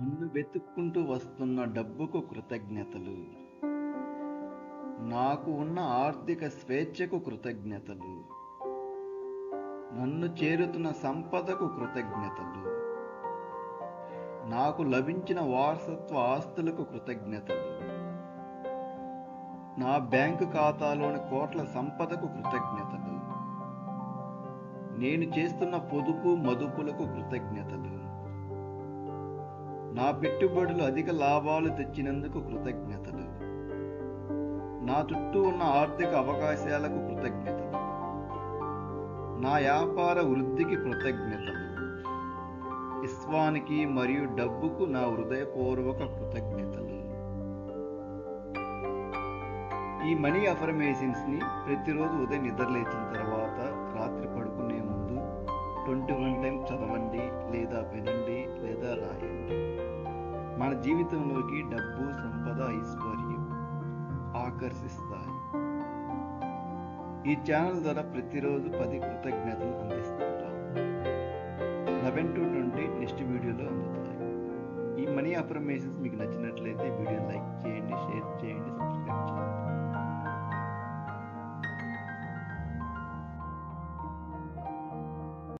నన్ను వెతుక్కుంటూ వస్తున్న డబ్బుకు కృతజ్ఞతలు. నాకు ఉన్న ఆర్థిక స్వేచ్ఛకు కృతజ్ఞతలు. నన్ను చేరుతున్న సంపదకు కృతజ్ఞతలు. నాకు లభించిన వారసత్వ ఆస్తులకు కృతజ్ఞతలు. నా బ్యాంకు ఖాతాలోని కోట్ల సంపదకు కృతజ్ఞతలు. నేను చేస్తున్న పొదుపు మదుపులకు కృతజ్ఞతలు. నా పెట్టుబడులు అధిక లాభాలు తెచ్చినందుకు కృతజ్ఞతలు. నా చుట్టూ ఉన్న ఆర్థిక అవకాశాలకు కృతజ్ఞతలు. నా వ్యాపార వృద్ధికి కృతజ్ఞతలు. విశ్వానికి మరియు డబ్బుకు నా హృదయపూర్వక కృతజ్ఞతలు. ఈ మనీ అఫర్మేషన్స్ని ప్రతిరోజు ఉదయం నిద్రలేచిన తర్వాత రాత్రి పడుకునే ముందు 21 టైమ్స్ చదవండి, లేదా వినండి, లేదా రాయండి. మన జీవితంలోకి డబ్బు, సంపద, ఐశ్వర్యం ఆకర్షిస్తాయి. ఈ ఛానల్ ద్వారా ప్రతిరోజు 10 కృతజ్ఞతలు అందిస్తుంటాం. 11 to 20 నెక్స్ట్ వీడియోలో అందుతాయి. ఈ మనీ అఫర్మేషన్స్ మీకు నచ్చినట్లయితే వీడియో లైక్ చేయండి, షేర్ చేయండి.